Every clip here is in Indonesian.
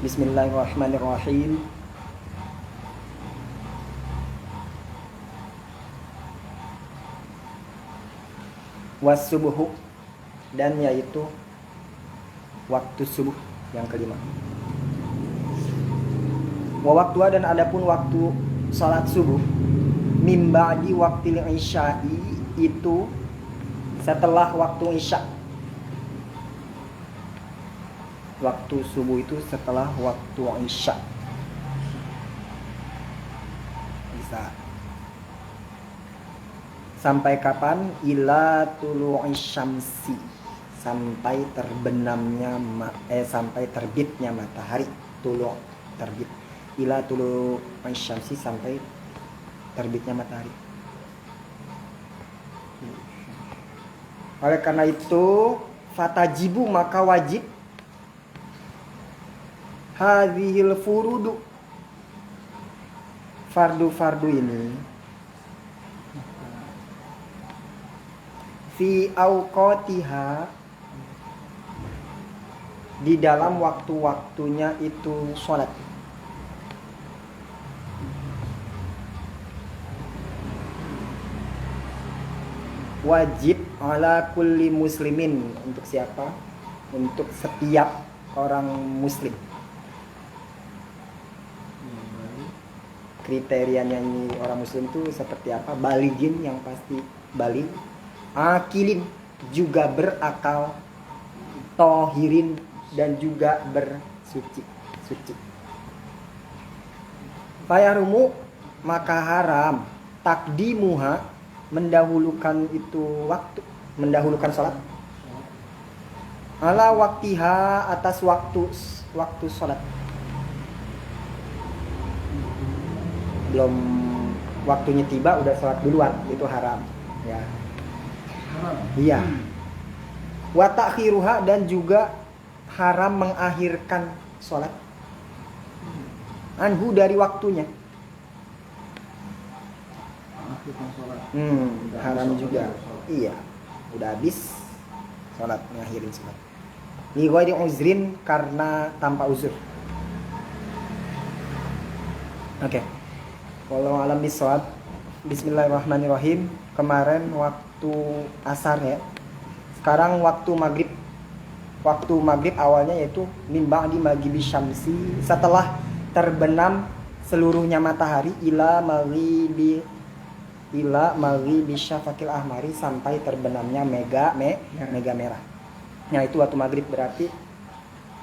Bismillahirrahmanirrahim. Wasubuhu, dan yaitu waktu subuh yang kelima. Wa waktuha, dan adapun waktu salat subuh, mim ba'di waqtil isya'i, itu setelah waktu isya. Waktu subuh itu setelah waktu isya. Bisa. Sampai kapan? Ila tulu'i syamsi, sampai terbenamnya sampai terbitnya matahari. Tulu' terbit. Ila tulu'i syamsi, sampai terbitnya matahari. Oleh karena itu, fatajibu, maka wajib hadhil furudu, fardu-fardu ini, fi awqatiha, di dalam waktu-waktunya itu sholat. Wajib ala kulli muslimin, untuk siapa? Untuk setiap orang muslim. Kriterianya ini orang muslim itu seperti apa? Baligin, yang pasti baligh. Akilin, juga berakal. Tohirin, dan juga bersuci. Fayarumu, maka haram. Takdimuha, mendahulukan itu waktu, mendahulukan sholat. Ala waktiha, atas waktu sholat. Belum waktunya tiba udah sholat duluan, itu haram. Ya. Haram. Iya. Wa ta'khiruha, dan juga haram mengakhirkan sholat. Anhu, dari waktunya. Haram juga. Iya. Udah habis sholat, ngakhirin sholat. Li ghairi uzrin, karena tanpa uzur. Oke. Wallahu a'lam bishawab. Bismillahirrahmanirrahim. Kemarin waktu asar ya. Sekarang waktu maghrib. Waktu maghrib awalnya yaitu min ba'di maghribi syamsi, setelah terbenam seluruhnya matahari, ila maghribi syafaqil ahmari, sampai terbenamnya mega merah. Nah, itu waktu maghrib. Berarti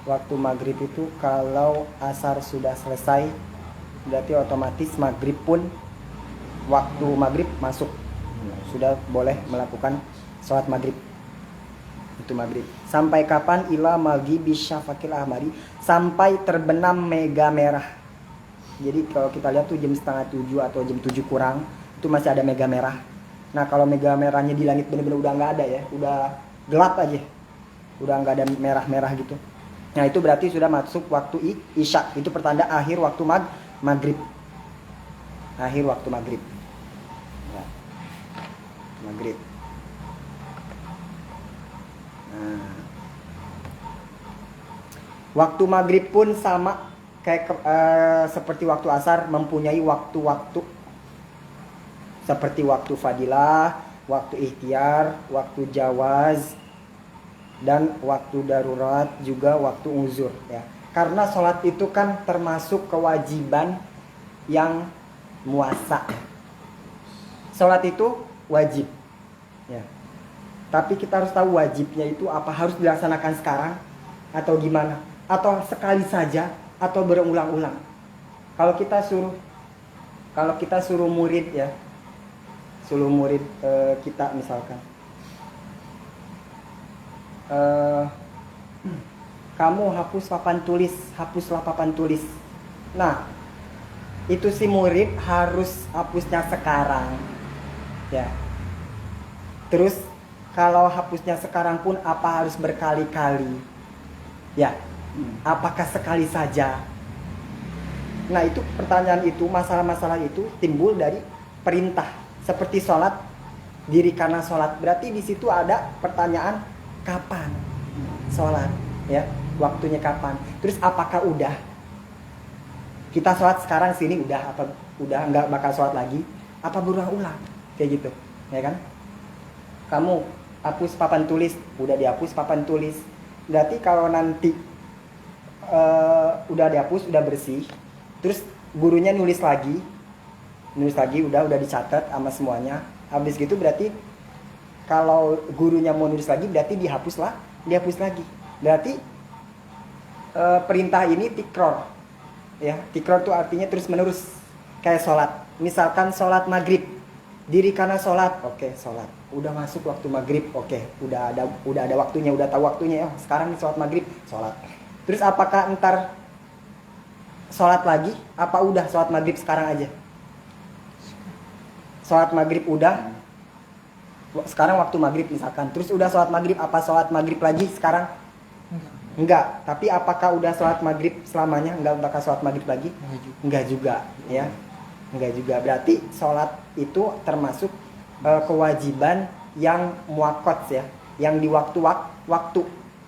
waktu maghrib itu kalau asar sudah selesai, berarti otomatis maghrib pun waktu maghrib masuk. Sudah boleh melakukan sholat maghrib. Itu maghrib. Sampai kapan? Ila maghribi syafaqil ahmari, sampai terbenam mega merah. Jadi kalau kita lihat tuh jam 6:30 atau jam 7 kurang, itu masih ada mega merah. Nah, kalau mega merahnya di langit benar-benar udah nggak ada ya, udah gelap aja, udah nggak ada merah-merah gitu. Nah, itu berarti sudah masuk waktu isya. Itu pertanda akhir waktu maghrib. Akhir waktu maghrib. Ya. Maghrib. Nah. Waktu maghrib pun sama kayak seperti waktu asar, mempunyai waktu-waktu seperti waktu fadilah, waktu ikhtiar, waktu jawaz, dan waktu darurat, juga waktu uzur ya. Karena sholat itu kan termasuk kewajiban yang muasa. Sholat itu wajib ya. Tapi kita harus tahu wajibnya itu apa, harus dilaksanakan sekarang atau gimana, atau sekali saja atau berulang-ulang. Kalau kita suruh murid ya, kita misalkan, kamu hapuslah papan tulis. Nah, itu si murid harus hapusnya sekarang ya. Terus kalau hapusnya sekarang pun apa harus berkali-kali ya? Apakah sekali saja? Nah, itu pertanyaan itu, masalah-masalah itu timbul dari perintah. Seperti sholat, diri karena sholat. Berarti di situ ada pertanyaan kapan sholat ya, waktunya kapan. Terus apakah udah? kita sholat sekarang sini udah nggak bakal sholat lagi, apa berulang-ulang kayak gitu, ya kan? Kamu hapus papan tulis, udah dihapus papan tulis, berarti kalau nanti udah dihapus, udah bersih, terus gurunya nulis lagi, udah dicatat sama semuanya, habis gitu berarti kalau gurunya mau nulis lagi berarti dihapus lagi, berarti perintah ini tikror, ya. Tikror itu artinya terus menerus, kayak sholat. Misalkan sholat maghrib, diri karena sholat, oke, sholat. Udah masuk waktu maghrib, oke, udah ada waktunya, udah tahu waktunya, ya. Sekarang nih sholat maghrib, sholat. Terus apakah ntar sholat lagi? Apa udah sholat maghrib sekarang aja? Sholat maghrib udah, sekarang waktu maghrib misalkan. Terus udah sholat maghrib, apa sholat maghrib lagi sekarang? Enggak. Tapi apakah udah sholat maghrib selamanya? Enggak bakal sholat maghrib lagi? Enggak juga, ya. Enggak juga. Berarti sholat itu termasuk kewajiban yang muakkad, ya, yang di waktu.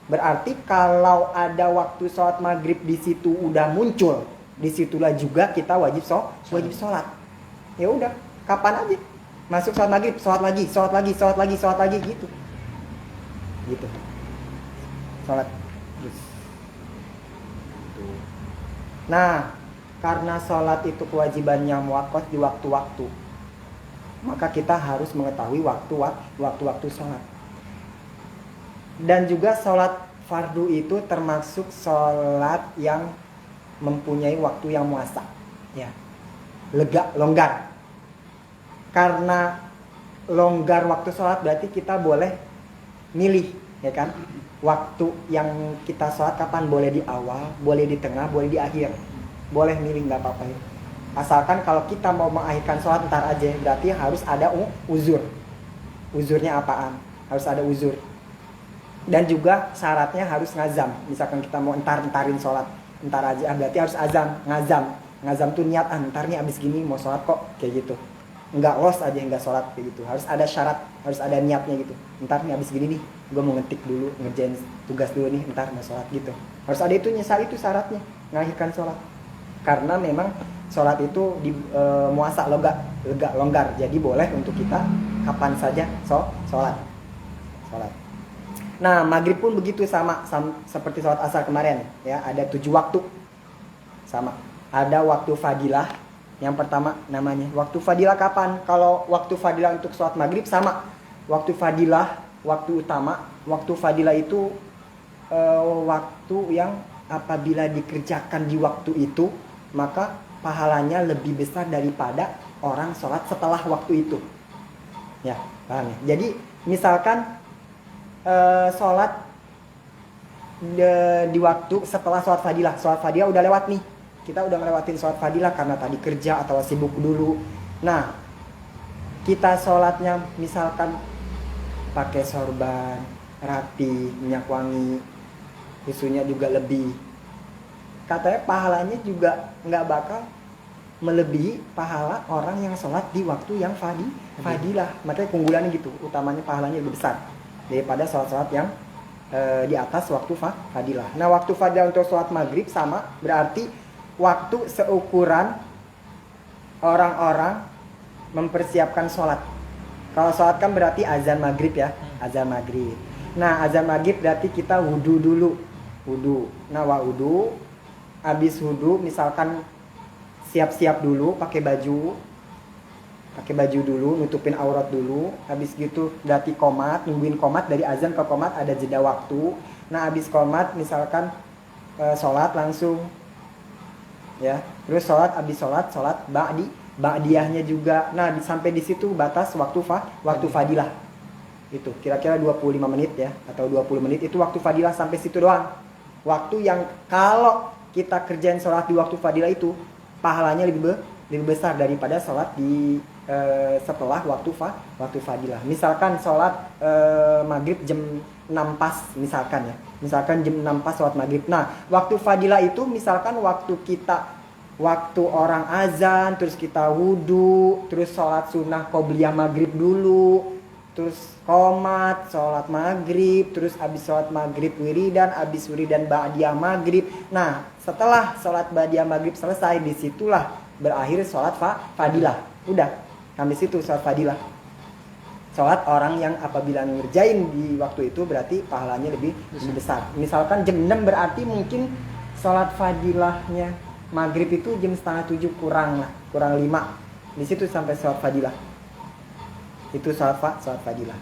Berarti kalau ada waktu sholat maghrib di situ udah muncul, disitulah juga kita wajib sholat. Ya udah, kapan aja masuk sholat maghrib, sholat lagi gitu. Sholat. Nah, karena sholat itu kewajibannya muakkad di waktu-waktu, maka kita harus mengetahui waktu-waktu sholat. Dan juga sholat fardu itu termasuk sholat yang mempunyai waktu yang muasa, ya, longgar. Karena longgar waktu sholat berarti kita boleh milih, ya kan? Waktu yang kita sholat kapan, boleh di awal, boleh di tengah, boleh di akhir, boleh milih, nggak apa-apa ya. Asalkan kalau kita mau mengakhirkan sholat ntar aja, berarti harus ada uzur. Uzurnya apaan? Harus ada uzur. Dan juga syaratnya harus ngazam. Misalkan kita mau entarin sholat, entar aja, berarti harus ngazam tuh niat, ntar nih abis gini mau sholat kok, kayak gitu. Enggak los aja enggak sholat kayak gitu. Harus ada syarat, harus ada niatnya gitu. Ntar nih abis gini nih, gue mau ngetik dulu, ngerjain tugas dulu nih, ntar mau sholat gitu. Harus ada itu, itu syaratnya, mengakhirkan sholat. Karena memang sholat itu muasa, longgar. Jadi boleh untuk kita kapan saja sholat. Nah, maghrib pun begitu sama seperti sholat asar kemarin, ya. Ada 7 waktu, sama. Ada waktu fadilah. Yang pertama namanya waktu fadilah kapan? Kalau waktu fadilah untuk sholat maghrib sama. Waktu fadilah, waktu utama. Waktu fadilah itu waktu yang apabila dikerjakan di waktu itu, maka pahalanya lebih besar daripada orang sholat setelah waktu itu. Ya, paham ya? Jadi misalkan sholat di waktu setelah sholat fadilah udah lewat nih, kita udah ngelewatin sholat fadilah karena tadi kerja atau sibuk dulu. Nah, kita sholatnya misalkan pakai sorban rapi, minyak wangi, susunya juga lebih, katanya pahalanya juga nggak bakal melebihi pahala orang yang sholat di waktu yang fadilah. Makanya keunggulannya gitu, utamanya pahalanya lebih besar daripada sholat-sholat yang di atas waktu fadilah. Nah, waktu fadilah untuk sholat maghrib sama, berarti waktu seukuran orang-orang mempersiapkan sholat. Kalau sholat kan berarti azan maghrib, ya, azan maghrib. Nah, azan maghrib berarti kita wudu dulu, Nah, wudu, habis wudu misalkan siap-siap dulu, pakai baju dulu, nutupin aurat dulu. Habis gitu berarti qomat, nungguin qomat, dari azan ke qomat ada jeda waktu. Nah, habis qomat misalkan sholat langsung, ya. Terus habis sholat ba'diyahnya juga. Nah, sampai di situ batas waktu fadilah. Itu kira-kira 25 menit, ya, atau 20 menit itu waktu fadilah, sampai situ doang. Waktu yang kalau kita kerjain sholat di waktu fadilah itu pahalanya lebih besar daripada sholat di setelah waktu fadilah. Misalkan sholat maghrib jam 6 pas, misalkan jam 6 pas sholat maghrib. Nah, waktu fadilah itu misalkan waktu orang azan, terus kita wudu, terus sholat sunnah qobliyah maghrib dulu, terus qomat, sholat maghrib, terus abis sholat maghrib wiridan, abis wiridan ba'diyah maghrib. Nah, setelah sholat ba'diyah maghrib selesai, disitulah berakhir sholat fadilah. Udah, sampai situ sholat fadilah. Sholat orang yang apabila ngerjain di waktu itu berarti pahalanya lebih besar. Misalkan jam 6 berarti mungkin sholat fadilahnya maghrib itu jam setengah 7 kurang 5. Di situ sampai sholat fadilah. Itu sholat fadilah.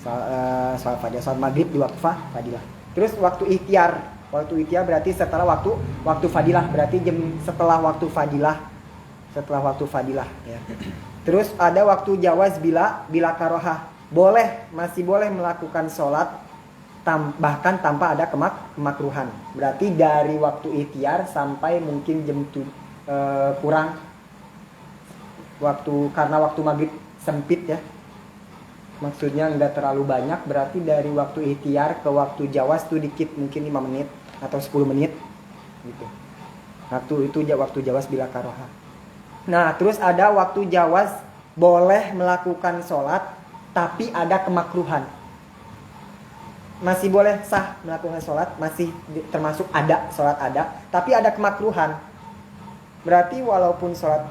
Sholat fadilah, sholat maghrib di waktu fadilah. Terus waktu ikhtiar. Waktu ikhtiar berarti setelah waktu fadilah, berarti jam setelah waktu fadilah. Setelah waktu fadilah ya. Terus ada waktu jawaz bila karohah. Masih boleh melakukan sholat bahkan tanpa ada kemakruhan. Berarti dari waktu ikhtiar sampai mungkin jam kurang karena waktu maghrib sempit ya. Maksudnya nggak terlalu banyak, berarti dari waktu ikhtiar ke waktu jawaz itu dikit, mungkin 5 menit atau 10 menit gitu. Nah itu waktu jawaz bila karohah. Nah terus ada waktu jawaz boleh melakukan sholat tapi ada kemakruhan. Masih boleh sah melakukan sholat, masih termasuk ada sholat ada, tapi ada kemakruhan. Berarti walaupun sholat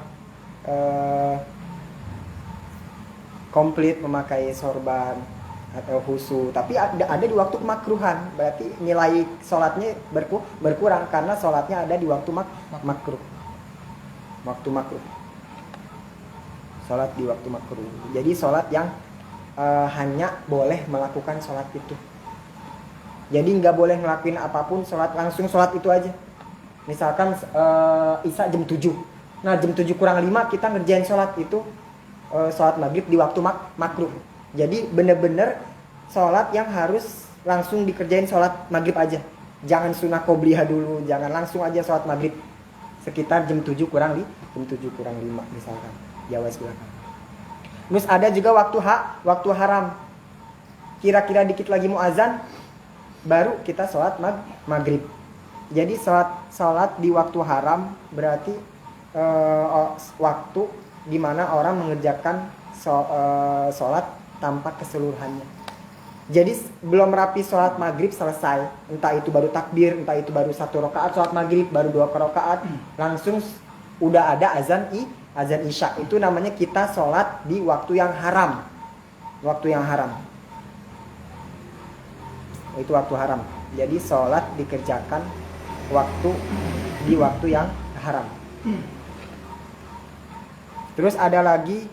komplit memakai sorban atau husu, tapi ada di waktu kemakruhan. Berarti nilai sholatnya berkurang karena sholatnya ada di waktu makruh. Waktu makruh. Sholat di waktu makruh. Jadi sholat yang hanya boleh melakukan sholat itu. Jadi nggak boleh ngelakuin apapun, sholat langsung sholat itu aja. Misalkan isya jam 7. Nah jam 7 kurang 5 kita ngerjain sholat itu, sholat maghrib di waktu makruh. Jadi bener-bener sholat yang harus langsung dikerjain sholat maghrib aja. Jangan sunnah qobliyah dulu, jangan langsung aja sholat maghrib. Sekitar jam 7 kurang 5 misalkan. Jawaz belakang. Terus ada juga waktu haram. Kira-kira dikit lagi mau azan, baru kita sholat maghrib. Jadi sholat di waktu haram berarti waktu di mana orang mengerjakan sholat tanpa keseluruhannya. Jadi belum rapi sholat maghrib selesai, entah itu baru takbir, entah itu baru 1 rakaat sholat maghrib, baru 2 rakaat, langsung udah ada azan isya. Itu namanya kita sholat di waktu yang haram. Waktu yang haram. Itu waktu haram. Jadi sholat dikerjakan di waktu yang haram. Terus ada lagi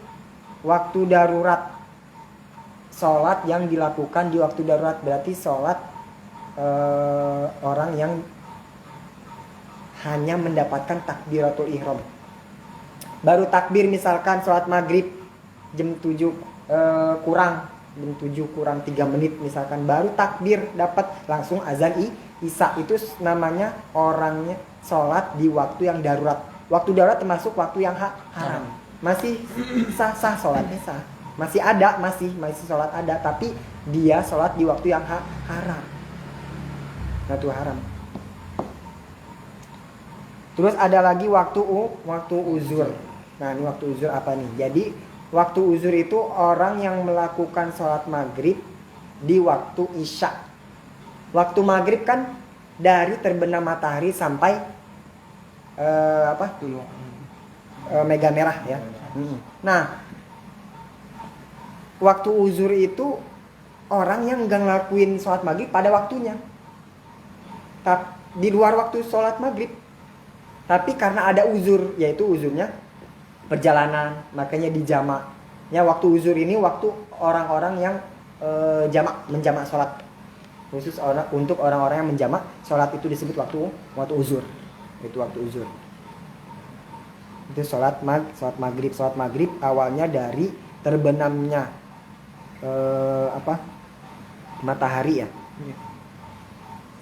waktu darurat. Sholat yang dilakukan di waktu darurat berarti sholat orang yang hanya mendapatkan takbiratul ihram. Baru takbir misalkan sholat maghrib jam 7 kurang 3 menit misalkan, baru takbir dapat langsung azan isya. Itu namanya orangnya sholat di waktu yang darurat. Waktu darurat termasuk waktu yang haram. Masih sah sholatnya sah. Masih ada, masih sholat ada, tapi dia sholat di waktu yang haram. Waktu haram. Terus ada lagi waktu uzur. Nah ini waktu uzur apa nih? Jadi waktu uzur itu orang yang melakukan sholat maghrib di waktu isya. Waktu maghrib kan dari terbenam matahari sampai mega merah ya. Nah waktu uzur itu orang yang nggak ngelakuin sholat maghrib pada waktunya, di luar waktu sholat maghrib. Tapi karena ada uzur, yaitu uzurnya perjalanan, makanya dijamak. Ya waktu uzur ini waktu orang-orang yang menjamak sholat. Khusus untuk orang-orang yang menjamak sholat itu disebut waktu uzur. Itu waktu uzur. Itu sholat maghrib. Sholat maghrib awalnya dari terbenamnya matahari ya,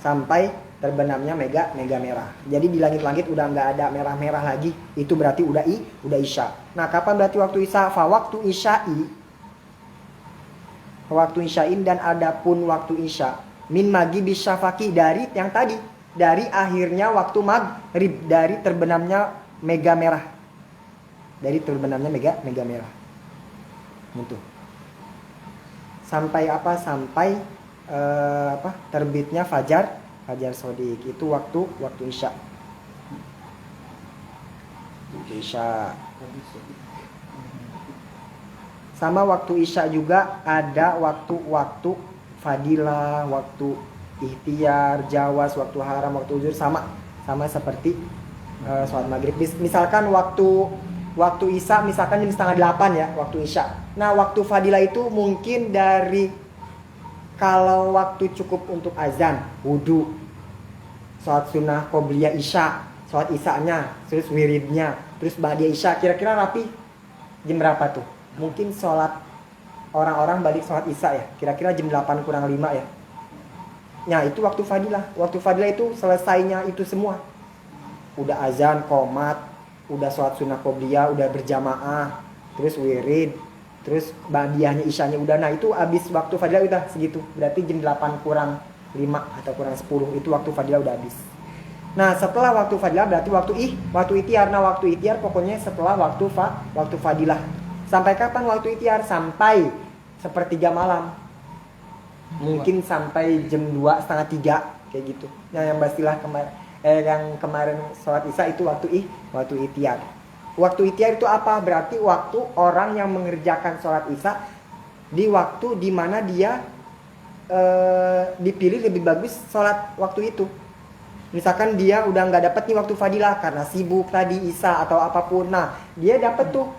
sampai terbenamnya mega merah. Jadi di langit-langit udah nggak ada merah-merah lagi. Itu berarti udah isya. Nah kapan berarti waktu isya? Waktu isya'in dan adapun waktu isya min maghribis syafaqi, dari yang tadi, dari akhirnya waktu maghrib, dari terbenamnya mega merah. Dari terbenamnya mega merah. Itu. sampai apa? Sampai terbitnya fajar shodiq. Itu waktu isya. Isya. Sama waktu isya juga ada waktu fadilah, waktu ikhtiar, jawas, waktu haram, waktu uzur, sama seperti sholat maghrib. Misalkan waktu isya misalkan jam 7:30 ya, waktu isya. Nah, waktu fadilah itu mungkin dari, kalau waktu cukup untuk azan, wudu, sholat sunnah qobliyah isya, sholat isyanya, terus wiridnya, terus ba'diyah isya, kira-kira rapi jam berapa tuh? Mungkin sholat orang-orang balik sholat isya ya, kira-kira jam 8 kurang 5 ya. Nah, itu waktu fadilah. Waktu fadilah itu selesainya itu semua. Udah azan, qomat, udah sholat sunnah qobliyah, udah berjamaah, terus wirid, terus ba'diyahnya isyanya udah. Nah, itu habis waktu fadilah udah segitu. Berarti jam 8 kurang 5 atau kurang 10 itu waktu fadilah udah habis. Nah, setelah waktu fadilah berarti waktu ikhtiar. Nah, waktu ikhtiar pokoknya setelah waktu fadilah. Sampai kapan waktu ikhtiar? Sampai sepertiga malam. Mungkin sampai jam 2, setengah 3 kayak gitu. Yang pastilah yang kemarin sholat isya itu waktu ikhtiar. Waktu ikhtiar itu apa? Berarti waktu orang yang mengerjakan sholat isya di waktu dimana dia dipilih lebih bagus sholat waktu itu. Misalkan dia udah nggak dapet nih waktu fadilah karena sibuk tadi isya atau apapun. Nah, dia dapet tuh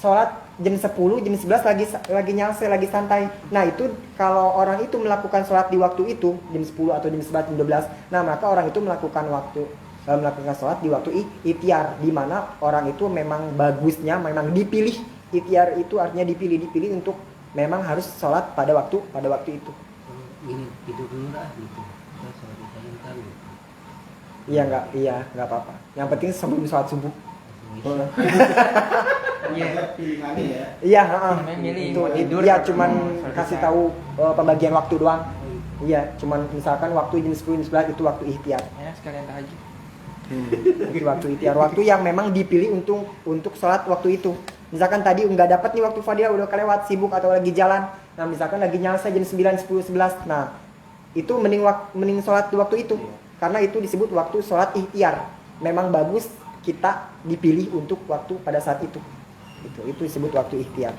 sholat jam 10, jam 11 lagi nyalse, lagi santai. Nah, itu kalau orang itu melakukan sholat di waktu itu jam 10 atau jam 11, jam 12. Nah, maka orang itu melakukan sholat di waktu ikhtiar, di mana orang itu memang bagusnya memang dipilih. Ikhtiar itu artinya dipilih untuk memang harus sholat pada waktu itu. Ini tidur dulu lah gitu. Kita sholat isya kan gitu. Iya nggak apa-apa. Yang penting sebelum sholat subuh. Iya, pilihannya ya. Iya, itu tidur. Iya, cuman kasih tahu pembagian waktu doang. Iya, cuman misalkan waktu jam 10, jam 11 itu waktu ikhtiar. Ya, sekalian tahajud. Itu waktu ikhtiar, waktu yang memang dipilih untuk sholat waktu itu. Misalkan tadi nggak dapat nih waktu fadilah, udah kelewat, sibuk atau lagi jalan. Nah, misalkan lagi nyalsa jam 9, 10, 11. Nah, itu mending sholat di waktu itu. Karena itu disebut waktu sholat ikhtiar. Memang bagus kita dipilih untuk waktu pada saat itu. Itu disebut waktu ikhtiar.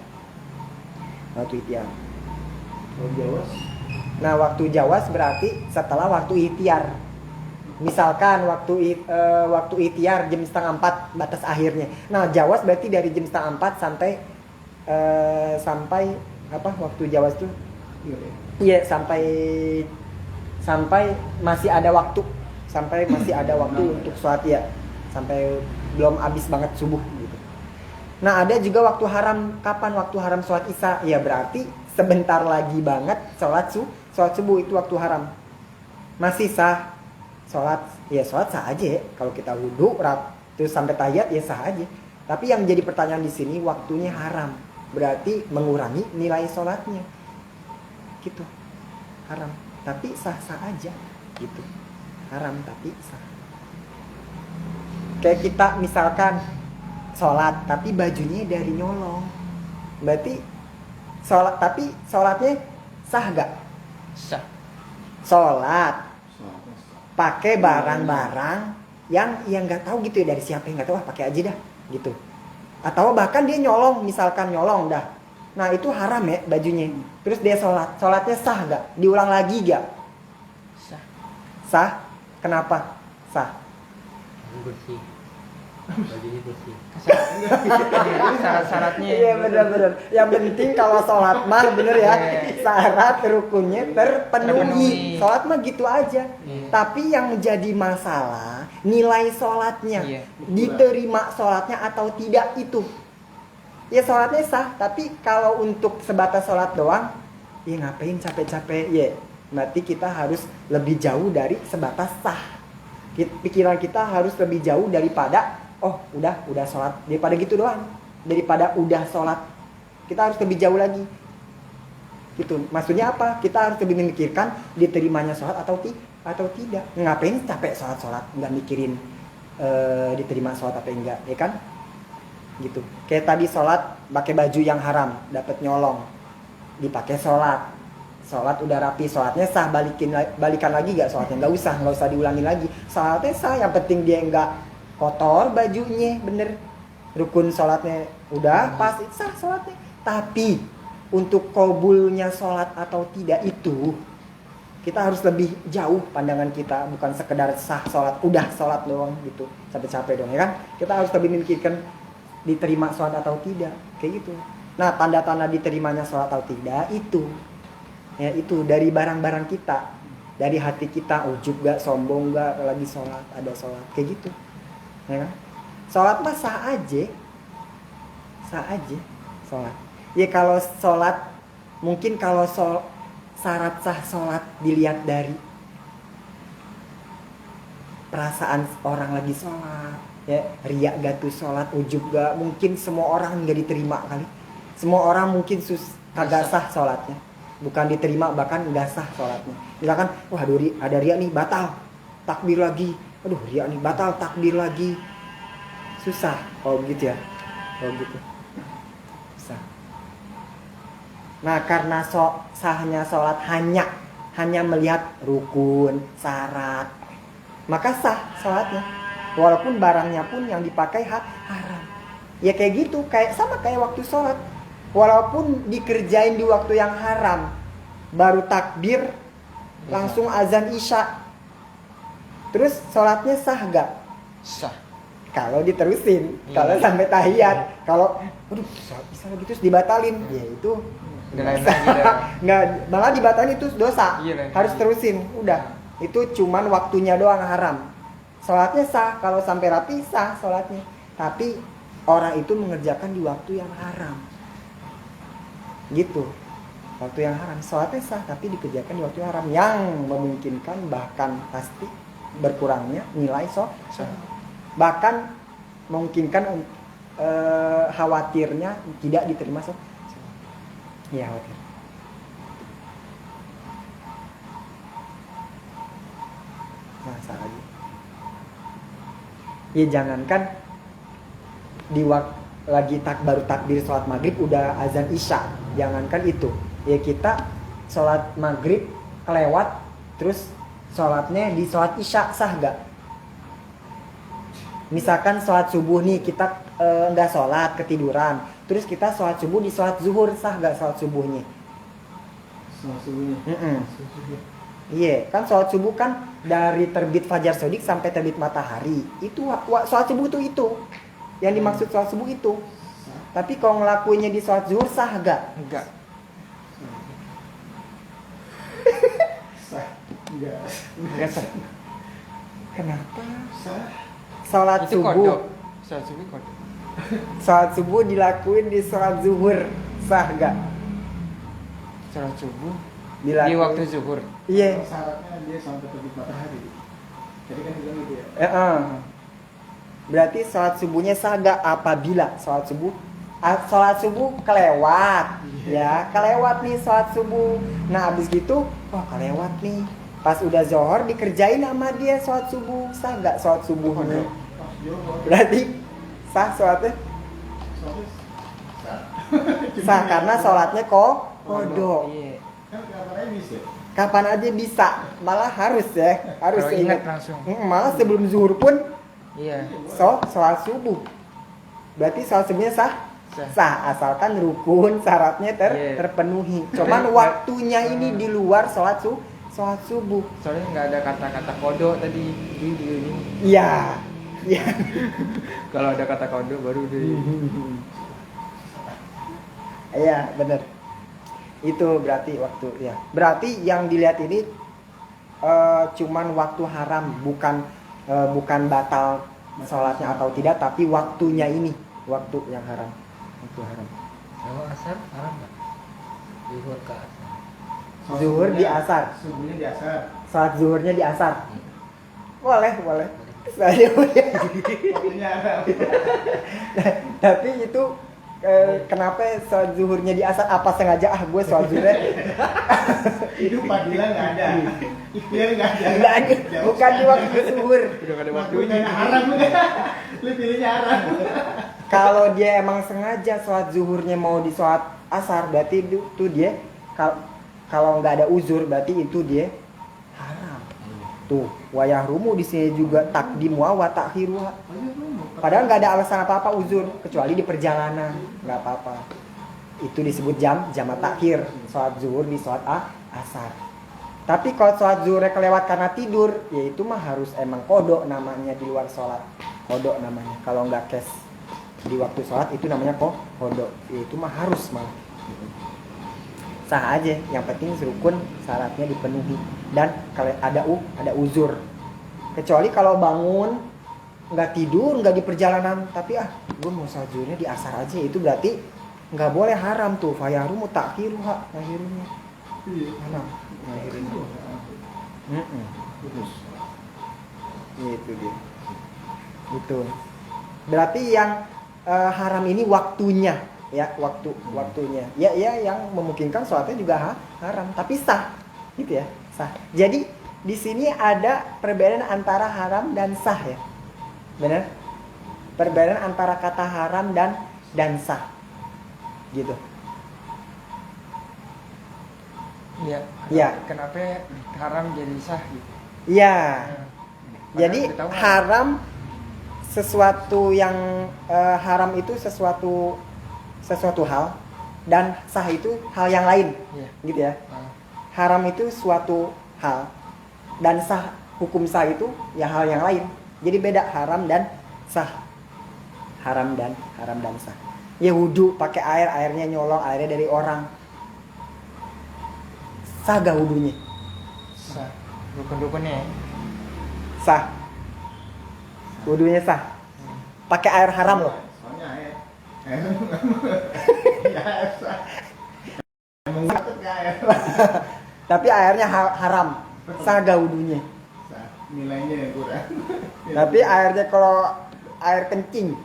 Waktu ikhtiar. Jawas. Nah, waktu jawas berarti setelah waktu ikhtiar. Misalkan waktu ikhtiar jam 3:30 batas akhirnya. Nah, jawas berarti dari jam 3:30 sampai apa waktu jawas itu? Iya, sampai masih ada waktu. Untuk sholat ya. Sampai belum habis banget subuh gitu. Nah, ada juga waktu haram. Kapan waktu haram sholat isya? Ya berarti sebentar lagi banget sholat subuh itu waktu haram. Masih sah sholat sah aja ya. Kalau kita wudu terus sampai tahiyat ya sah aja. Tapi yang jadi pertanyaan di sini waktunya haram. Berarti mengurangi nilai sholatnya. Gitu. Haram. Tapi sah-sah aja gitu. Haram tapi sah. Kayak kita misalkan sholat tapi bajunya dari nyolong, berarti sholatnya sah gak? Sah. Sholat pakai barang-barang yang nggak tahu gitu ya dari siapa, yang nggak tahu, pakai aja dah gitu. Atau bahkan dia nyolong, misalkan nyolong dah. Nah, itu haram ya bajunya. Terus dia sholatnya sah gak? Diulang lagi gak? Sah. Sah. Kenapa sah? Bersih. Bajunya bersih. Syarat-syaratnya. Iya, benar-benar. Yang penting kalau sholat mah bener ya, syarat rukunnya terpenuhi. Sholat mah gitu aja. Tapi yang jadi masalah nilai sholatnya. Iya. Diterima sholatnya atau tidak itu. Ya sholatnya sah, tapi kalau untuk sebatas sholat doang, ya ngapain capek-capek ya. Berarti kita harus lebih jauh dari sebatas sah. Pikiran kita harus lebih jauh daripada udah sholat, daripada gitu doang, daripada udah sholat kita harus lebih jauh lagi gitu. Maksudnya apa? Kita harus lebih memikirkan diterimanya sholat atau tidak. Ngapain capek sholat nggak mikirin diterima sholat apa enggak, ya kan gitu. Kayak tadi sholat pakai baju yang haram, dapat nyolong, dipakai sholat udah rapi, sholatnya sah, balikan lagi gak sholatnya? Nggak usah diulangi lagi, sholatnya sah, yang penting dia nggak kotor bajunya, bener, rukun sholatnya udah pas, sah sholatnya. Tapi untuk qabulnya sholat atau tidak itu kita harus lebih jauh pandangan kita, bukan sekedar sah sholat, udah sholat doang gitu, capek-capek dong ya kan. Kita harus lebih memikirkan diterima sholat atau tidak, kayak gitu. Nah, tanda-tanda diterimanya sholat atau tidak itu, ya itu dari barang-barang kita, dari hati kita, ujub gak, sombong gak, lagi sholat, ada sholat, kayak gitu, ya kan. Sholat mah sah aja sholat. Ya kalau sholat, mungkin kalau syarat sah sholat dilihat dari perasaan orang lagi sholat, ya riak gak tuh sholat, ujub gak, mungkin semua orang nggak diterima kali, semua orang mungkin kagak sah sholatnya, bukan diterima, bahkan nggak sah sholatnya. Misalkan, wah ada riak nih, batal, takbir lagi, aduh riak nih, batal, takbir lagi, susah kalau begitu ya, kalau gitu susah. Nah, karena sahnya sholat hanya melihat rukun, syarat, maka sah sholatnya, walaupun barangnya pun yang dipakai haram. Ya kayak gitu, sama kayak waktu sholat, walaupun dikerjain di waktu yang haram, baru takbir langsung azan isya, terus sholatnya sah gak? Sah. Kalau diterusin, kalau sampai tahiyat, kalau bisa gitu terus dibatalin, ya itu Udah lain lagi dah. nggak, malah dibatalin itu dosa. Iya, Harus terusin, udah. Itu cuman waktunya doang haram. Sholatnya sah, kalau sampai rapi sah sholatnya. Tapi orang itu mengerjakan di waktu yang haram, gitu. Waktu yang haram, sholatnya sah tapi dikerjakan di waktu yang haram, yang memungkinkan bahkan pasti berkurangnya nilai sholat. Bahkan memungkinkan khawatirnya tidak diterima sholat. Ya, khawatir. Masa lagi. Ya jangankan di waktu lagi baru takbir sholat maghrib udah azan isya, jangankan itu. Ya kita sholat maghrib kelewat, terus sholatnya di sholat isya, sah gak? Misalkan sholat subuh nih, kita nggak sholat, ketiduran, terus kita sholat subuh di sholat zuhur, sah gak sholat subuhnya? Sholat subuhnya. Iya, kan sholat subuh kan dari terbit fajar shodiq sampai terbit matahari, itu sholat subuh itu yang dimaksud sholat subuh itu. Tapi kalau ngelakuinnya di sholat zuhur, sah gak? Enggak. Sah. Enggak. Enggak sah. Kenapa? Sah. Sholat Itu subuh, kodok. Sholat subuh kodok. sholat subuh dilakuin di sholat zuhur, sah gak? Sholat subuh di Dilakuin. waktu zuhur. Iya. Syaratnya dia sampai terbit matahari. Jadi kan bilang gitu ya. Berarti sholat subuhnya sah gak apabila sholat subuh kelewat, ya kelewat nih sholat subuh. Nah abis gitu, kelewat nih, pas udah zohor dikerjain sama dia sholat subuh, sah gak sholat subuhnya? Berarti sah sholatnya? Sah karena sholatnya kodok. Iya. Kan kapan bisa? Kapan aja bisa, malah harus ya, harus Kalau ingat. ingat langsung. Malah sebelum zuhur pun Iya. sholat subuh. Berarti sholat subuhnya sah? Sah, asalkan rukun syaratnya Iya. terpenuhi. Cuman waktunya ini di luar sholat subuh. Soalnya nggak ada kata-kata kodok tadi di ini. Iya. Iya. Kalau ada kata kodok baru di. Iya, benar. Itu berarti waktu ya. Berarti yang dilihat ini cuman waktu haram, bukan batal sholatnya atau tidak, tapi waktunya ini, waktu yang haram. Waktu haram. Kalau asar haram nggak? Zuhur ke asar. Zuhur di asar. Subuhnya di asar. Salat zuhurnya di asar. Boleh. Saya boleh. Waktunya haram. Tapi itu kenapa sholat zuhurnya di asar? Apa sengaja gue sholat zuhurnya? Itu padilan nggak ada. Ikhtiar nggak ada. Nggak ada, bukan di waktu zuhur. Udah nggak ada Waktunya waktunya. haram udah. Lu pilihnya haram. Kalau dia emang sengaja sholat zuhurnya mau di sholat asar berarti itu dia kalau nggak ada uzur berarti itu dia haram. Tuh, wayah rumu di sini juga takdimu wa takhiruha. Padahal nggak ada alasan apa-apa uzur kecuali di perjalanan, nggak apa-apa. Itu disebut jamak takhir, sholat zuhur di sholat asar. Tapi kalau sholat zuhurnya kelewat karena tidur, ya itu mah harus emang kodok namanya di luar sholat. Kodok namanya. Kalau nggak kes di waktu sholat itu namanya kodok. Ya itu mah harus malah. Sah aja, yang penting rukun syaratnya dipenuhi dan kalau ada uzur. Kecuali kalau bangun nggak tidur, nggak di perjalanan, tapi gue mau sholat zuhurnya di asar aja, itu berarti nggak boleh, haram tuh. Fayarumu takhiruha, akhirnya haram. Itu dia. Itu. Berarti yang haram ini waktunya, ya waktunya. Ya yang memungkinkan sholatnya juga haram, tapi sah, gitu ya, sah. Jadi di sini ada perbedaan antara haram dan sah ya, benar? Perbedaan antara kata haram dan sah, gitu. Iya. Ya. Kenapa haram jadi sah gitu? Iya. Padahal Jadi kita tahu haram sesuatu yang haram itu sesuatu hal dan sah itu hal yang lain. Iya. Gitu ya. Haram itu suatu hal dan sah, hukum sah itu ya hal yang lain. Jadi beda haram dan sah. Haram dan sah. Ya wudu pakai air, airnya nyolong, airnya dari orang. Sah gak wudunya? sah. Rukun-rukunnya ya. Sah. Wudunya sah. Pakai air haram loh. Soalnya air ya sah. Emang sakit ke air. Tapi airnya haram. Sah gak wudunya? Sah. Nilainya yang kurang. Tapi airnya kalau air kencing.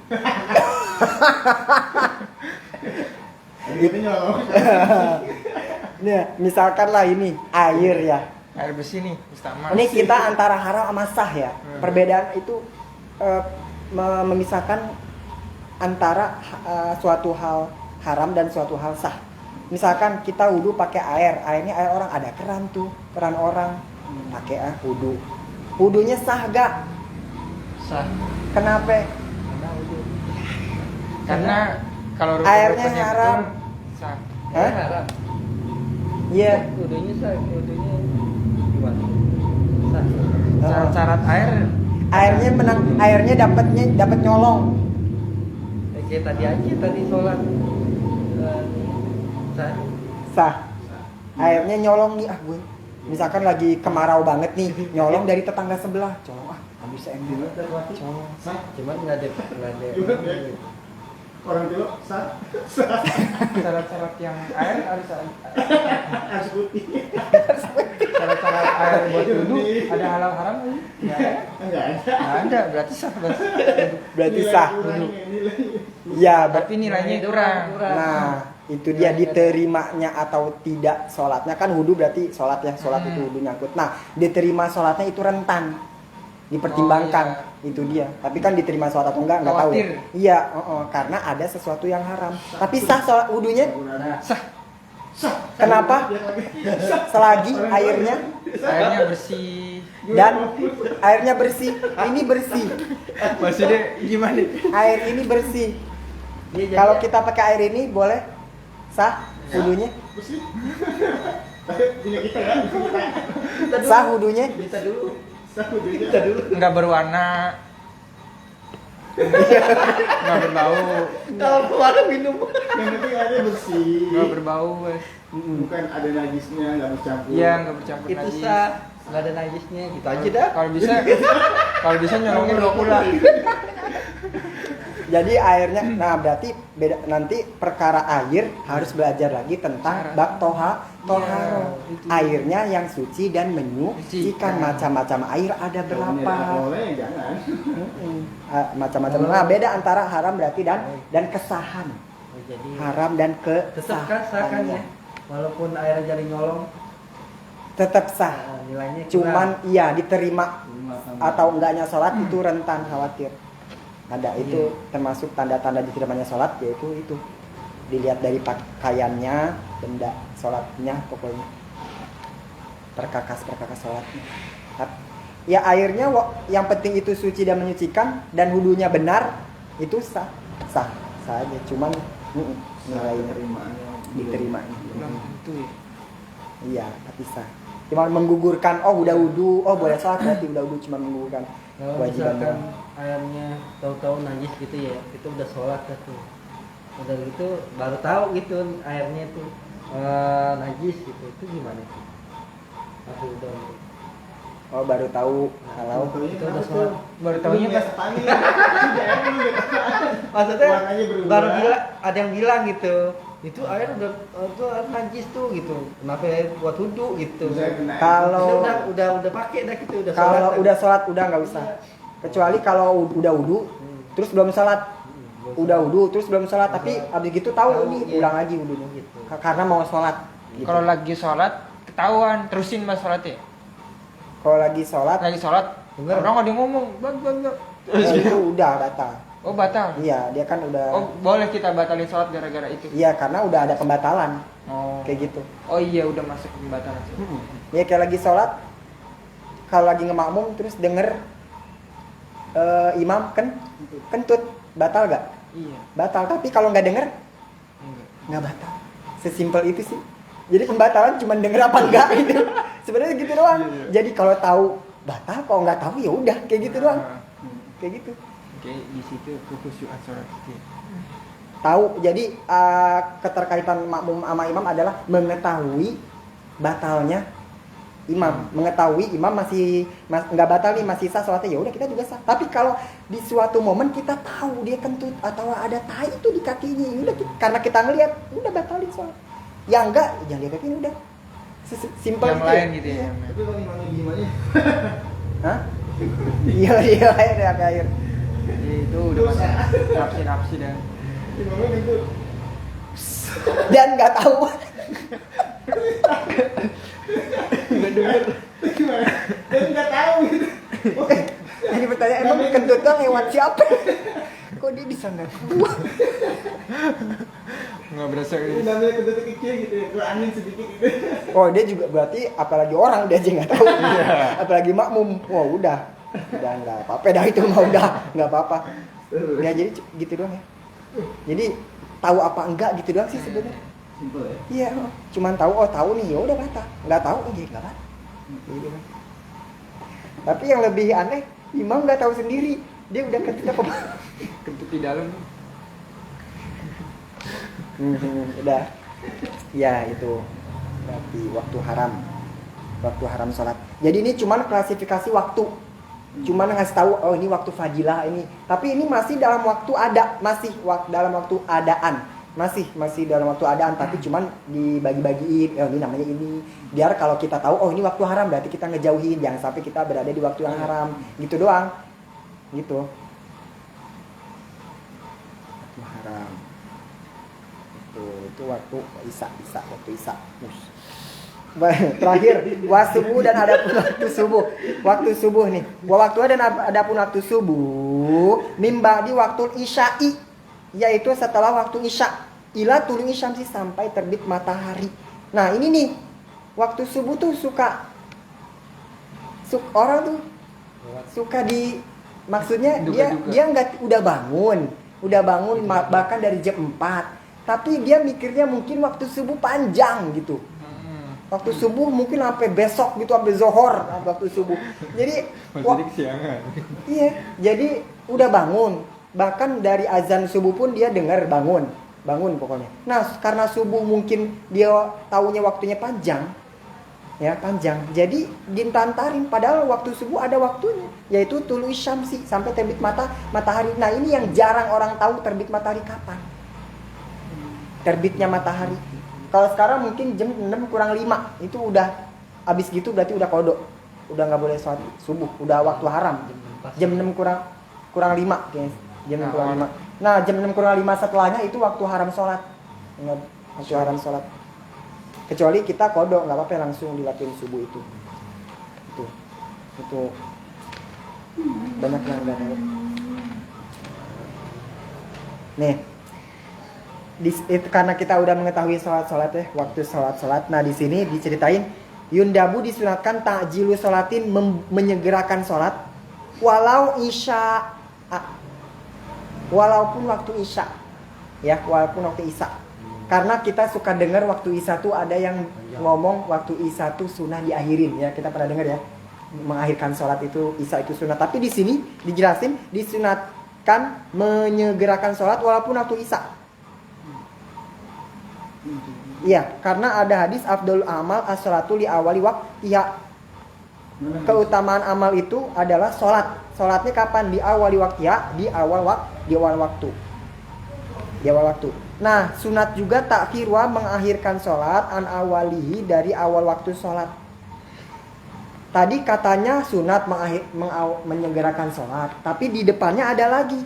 Itu nyolong. Nih, misalkan lah ini air ya. Air bersih nih, istimewa. Ini kita antara haram sama sah ya. Perbedaan itu memisahkan antara suatu hal haram dan suatu hal sah. Misalkan kita wudu pakai air, airnya air orang, ada keran tuh, keran orang, pakai wudu. Wudunya sah gak? Sah. Kenapa? Karena kalau airnya rukun-rukunnya haram. betul, sah. Hah? Haram. Iya. Wudunya sah, wudunya gimana? Sah. Syarat air Airnya dapat nyolong. Kayak tadi sholat sah. Sah. Airnya nyolong nih gue. Misalkan lagi kemarau banget nih, nyolong dari tetangga sebelah. Colong nggak bisa ambil. Colong. Sah. Cuman nggak ada Orang dulu sah. syarat-syarat yang air harus Harus putih. syarat-syarat air buat wudu ada halal haram nggak? Nggak ada. Enggak ada. Nggak ada, berarti sah. Berarti Nilai sah. kurangnya, nilai. Ya, Tapi nilainya kurang. nah, itu dia diterimanya atau tidak sholatnya. Kan wudu berarti sholat ya, sholat itu wudu nyangkut. Nah, diterima sholatnya itu rentan, dipertimbangkan. Itu dia. Tapi kan diterima sholat atau enggak tahu ya. Khawatir. Iya, karena ada sesuatu yang haram. Tapi sah sholat wudunya. Sah. Kenapa? Selagi airnya bersih. dan airnya bersih. Ini bersih. Maksudnya gimana? Air ini bersih. Kalau kita pakai air ini boleh sah wudunya? Bersih. Tapi punya kita ya, punya kita. Sah wudunya? Kita dulu. Sah udah Kita dulu. Nggak berwarna. Nggak berbau. Kalau kemarin minum. Yang penting ada bersih. Nggak berbau. Wes. Bukan ada najisnya, nggak bercampur. Iya, nggak bercampur Itu najis. sah. Nggak ada najisnya. Gitu aja dah. Kalau bisa nyolongin 2 pula. Jadi airnya, nah berarti beda, nanti perkara air harus belajar lagi tentang bab toharo. itu. Airnya yang suci dan menyucikan. Macam-macam air ada berapa? Boleh jangan. Macam-macam. Nah beda antara haram berarti dan kesahan. Jadi Haram dan tetap kan sah kan ya. Walaupun airnya jadi nyolong, tetap sah. nilainya kurang. Cuman iya diterima atau enggaknya sholat itu rentan khawatir. Ada itu termasuk tanda-tanda diterimanya sholat, yaitu itu dilihat dari pakaiannya, benda sholatnya, pokoknya perkakas sholatnya. Ya airnya yang penting itu suci dan menyucikan dan wudunya benar, itu sah aja, cuman nilainya diterima. Belum tentu ya. Iya, tapi sah. Cuma menggugurkan, oh udah wudu, oh boleh sholat, berarti udah wudu, cuma menggugurkan Kalau kewajiban misalkan doang. airnya tahu-tahu najis gitu ya, itu udah sholat dah tuh. Udah gitu baru tahu gitu airnya itu najis gitu. Itu gimana tuh? Aku udah Oh baru tahu kalau itu udah sholat. Baru tahunya pas Maksudnya Warnanya berubah. baru bilang ada yang bilang gitu. Itu air itu air najis tuh gitu. Kenapa buat wudu gitu. Kalau udah pakai dah gitu udah kalau sholat. udah sholat udah nggak usah. Kecuali kalau udah wudu terus belum sholat. Udah wudu terus belum sholat tapi abis gitu tahu nih iya. ulang lagi wudunya Gitu. karena mau sholat. Gitu. kalau lagi sholat ketahuan terusin mas sholatnya. Kalau lagi sholat Lagi sholat orang ada yang ngomong bang. itu udah batal. Oh batal. Iya dia kan udah. Oh boleh kita batalin sholat gara-gara itu. Iya karena udah ada pembatalan Oh. kayak gitu. Oh iya udah masuk pembatalan. Ya kayak lagi sholat, kalau lagi ngemakmum terus denger imam kentut, batal gak? Iya. Batal. Tapi kalau nggak denger Enggak. nggak batal. Sesimpel itu sih. Jadi pembatalan cuma denger apa enggak gitu. Sebenarnya gitu doang. Iya. Jadi kalau tahu batal, kalau nggak tahu ya udah kayak gitu doang. Kayak gitu. Oke di situ kekhusyuan sholat itu. Tahu. Jadi keterkaitan makmum sama imam adalah mengetahui batalnya imam, mengetahui imam masih nggak batal nih, masih sah sholatnya, ya udah kita juga sah. Tapi kalau di suatu momen kita tahu dia kentut atau ada tai itu di kakinya, ya udah karena kita ngelihat udah batalin sholat. Yang enggak jangan lihat kakinya, udah simpel Yang gitu. lain gitu ya. Tapi kalau imamnya diem aja. Hah? Iya air. Itu udah masuk nafsi dan Imamnya gitu. Dan nggak tahu. Gimana? Dan nggak tahu gitu. Jadi pertanyaan emang kentutnya lewat siapa? Kok dia di sana? nggak berasa Ini gitu. namanya kentut kecil gitu ya. Kalau angin sedikit gitu. Oh dia juga berarti apalagi orang dia aja nggak tahu. Apalagi makmum, wah udah nggak apa-apa dah itu mah udah nggak apa-apa. Ya jadi gitu doang ya. Jadi tahu apa enggak gitu doang sih sebenarnya. Simpel ya. Iya, cuman tahu nih ya udah batal. Nggak tahu aja nggak batal. Gitu kan. Tapi yang lebih aneh, imam nggak tahu sendiri dia udah kentut apa. Kentut di dalam. Udah. Ya itu berarti waktu haram sholat. Jadi ini cuman klasifikasi waktu, cuman ngasih tahu oh ini waktu fadilah ini. Tapi ini masih dalam waktu dalam waktu adaan, masih dalam waktu adaan. Tapi cuman dibagi-bagiin. Oh ini namanya ini. Biar kalau kita tahu oh ini waktu haram berarti kita ngejauhin, jangan sampai kita berada di waktu yang haram. Gitu doang. Gitu. Waktu haram. Itu waktu waktu isya. Terakhir wasubuh dan adapun waktu subuh. Waktu subuh nih. Waktu dan adapun waktu subuh mimba di waktu isya'i, yaitu setelah waktu isya ila tulu'i syamsi sampai terbit matahari. Nah, ini nih. Waktu subuh tuh orang tuh suka maksudnya dia nggak udah bangun bahkan dari jam 4. Tapi dia mikirnya mungkin waktu subuh panjang gitu. Waktu subuh mungkin sampai besok gitu, sampai zohor waktu subuh. Jadi Masih kesiangan. iya, jadi udah bangun. Bahkan dari azan subuh pun dia dengar bangun pokoknya. Nah, karena subuh mungkin dia taunya waktunya panjang. Ya, panjang. Jadi ditantarin padahal waktu subuh ada waktunya, yaitu tulu'i syamsi sampai terbit matahari. Nah, ini yang jarang orang tahu terbit matahari kapan. Terbitnya matahari. Kalau sekarang mungkin jam 6 kurang 5 itu udah abis gitu berarti udah kodok. Udah nggak boleh sholat subuh, udah waktu haram. Jam 6 kurang 5 guys. Jam 6 kurang 5. Nah, jam 6 kurang 5 setelahnya itu waktu haram sholat. Waktu haram sholat. Kecuali kita kodok, nggak apa-apa langsung dilakuin subuh itu. Itu banyak yang nggak tahu. Nih. karena kita udah mengetahui sholat ya, waktu sholat. Nah di sini diceritain yundabu disunatkan takjilu sholatin, menyegerakan sholat walau isya, walaupun waktu isya ya, walaupun waktu isya. Karena kita suka dengar waktu isya tuh ada yang ngomong waktu isya tuh sunnah diakhirin ya, kita pernah dengar ya, mengakhirkan sholat itu isya itu sunnah. Tapi di sini dijelasin disunatkan menyegerakan sholat walaupun waktu isya. Iya, karena ada hadis afdalul amal as-sholatu li awali waqtiha. Keutamaan amal itu adalah sholat. Sholatnya kapan? Di awali waqtiha, di awal waktu. Nah, sunat juga takhirwa, mengakhirkan sholat an awalihi, dari awal waktu sholat. Tadi katanya sunat menyegerakan sholat, tapi di depannya ada lagi.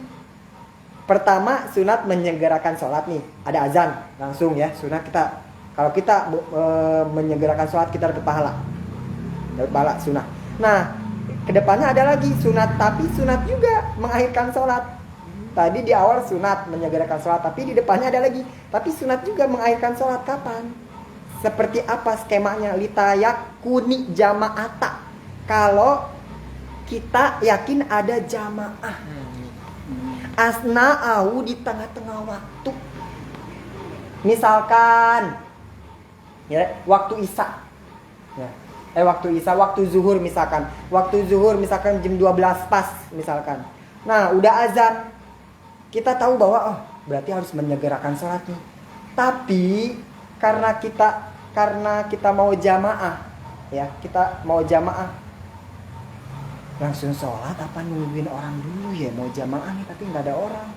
Pertama sunat menyegerakan sholat nih, ada azan langsung ya, sunat kita. Kalau kita menyegerakan sholat kita dapat pahala sunat. Nah kedepannya ada lagi sunat, tapi sunat juga mengakhirkan sholat. Tadi di awal sunat menyegerakan sholat, tapi di depannya ada lagi, tapi sunat juga mengakhirkan sholat. Kapan? Seperti apa skemanya? Litayak kuni jamaata, kalau kita yakin ada jamaah. Asna'au, di tengah-tengah waktu. Misalkan ya, waktu isya ya. Waktu zuhur misalkan. Waktu zuhur misalkan jam 12 pas misalkan. Nah, udah azan. Kita tahu bahwa berarti harus menyegerakan sholat nih. Tapi karena kita mau jamaah ya, kita mau jamaah, langsung sholat apa nungguin orang dulu ya? Mau jamaah nih tapi nggak ada orang,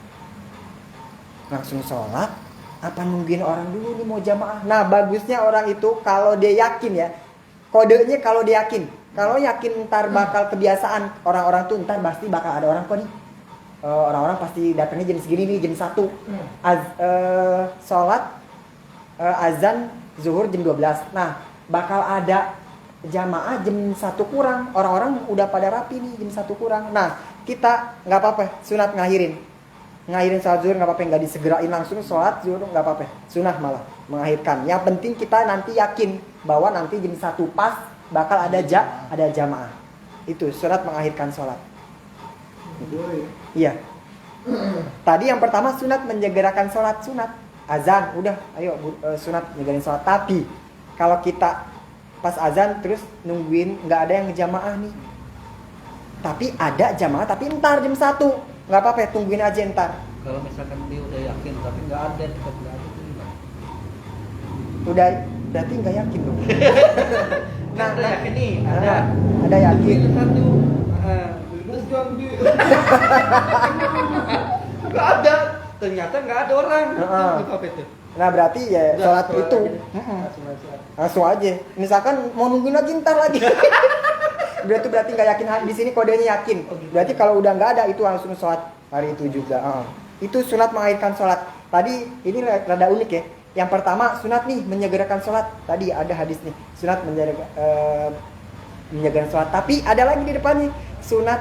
langsung sholat apa nungguin orang dulu nih mau jamaah? Nah bagusnya orang itu kalau dia yakin ya, kodenya kalau dia yakin, kalau yakin ntar bakal kebiasaan, orang-orang tuh ntar pasti bakal ada orang kok nih, orang-orang pasti datangnya jam segini nih, jam 1 sholat azan zuhur jam 12. Nah bakal ada jamaah jam 1 kurang, orang-orang udah pada rapi nih jam 1 kurang. Nah kita nggak apa-apa sunat ngakhirin sholat zuhur, nggak apa-apa, nggak disegerain langsung sholat zuhur, nggak apa-apa, sunah malah mengakhirkan. Yang penting kita nanti yakin bahwa nanti jam 1 pas bakal ada jamaah. Itu sunat mengakhirkan sholat. Iya. Tadi yang pertama sunat menyegerakan sholat, sunat azan udah, ayo sunat menyegerakan sholat. Tapi kalau kita pas azan terus nungguin nggak ada yang ngejamaah nih, tapi ada jamaah tapi ntar jam 1, nggak apa-apa, tungguin aja ntar. Kalau misalkan dia udah yakin tapi nggak ada, tetap nggak ada itu gimana? Udah berarti nggak yakin dong. Nah, udah yakin nih, ada yakin. Itu satu, terus jual duit. Nggak ada, ternyata nggak ada orang. Itu apa itu? Nah berarti ya Udah, sholat sholat itu aja. langsung aja. Misalkan mau nungguin lagi ntar lagi. berarti nggak yakin, di sini kodenya yakin. Berarti kalau udah nggak ada itu langsung sholat hari itu juga. Itu sunat mengakhirkan sholat. Tadi ini rada unik ya. Yang pertama sunat nih menyegerakan sholat. Tadi ada hadis nih sunat menyegerakan sholat. Tapi ada lagi di depannya sunat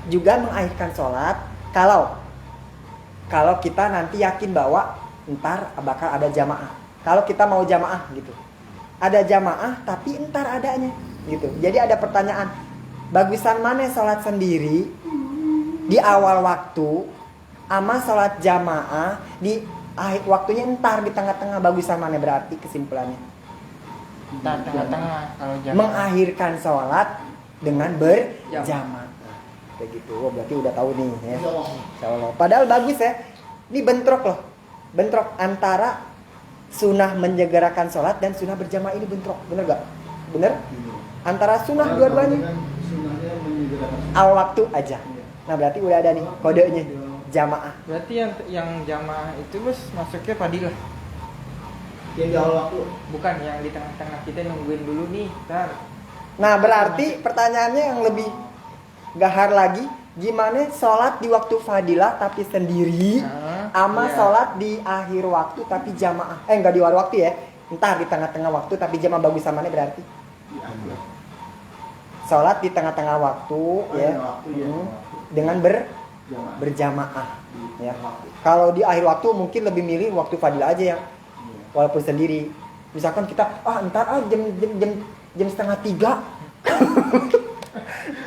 juga mengakhirkan sholat. Kalau kita nanti yakin bahwa ntar bakal ada jamaah. Kalau kita mau jamaah gitu, ada jamaah tapi ntar adanya gitu. Jadi ada pertanyaan, bagusan mana sholat sendiri di awal waktu ama sholat jamaah di akhir waktunya ntar di tengah-tengah, bagusan mana? Berarti kesimpulannya Ntar tengah-tengah kalau jam. mengakhirkan sholat dengan berjamaah. Kayak gitu. Oh, berarti udah tahu nih ya. Insyaallah. Padahal bagus ya. Ini bentrok loh. Bentrok antara sunnah menyegerakan sholat dan sunnah berjamaah, ini bentrok. Bener gak? Bener? Antara sunnah dua-duanya. Al waktu aja. Nah berarti udah ada nih kodenya jamaah. Berarti yang jamaah itu bos masuknya fadilah. Yang di awal waktu. Bukan yang di tengah-tengah, kita nungguin dulu nih, ntar. Nah berarti pertanyaannya yang lebih gahar lagi, gimana sholat di waktu fadilah tapi sendiri, ama iya. sholat di akhir waktu tapi jamaah. Enggak di awal waktu ya, entar di tengah-tengah waktu tapi jamaah, bagus sama nih berarti. Sholat di tengah-tengah waktu ya, Waktu, ya. dengan berjamaah ya. Kalau di akhir waktu mungkin lebih milih waktu fadilah aja ya, walaupun sendiri. Misalkan kita jam setengah 3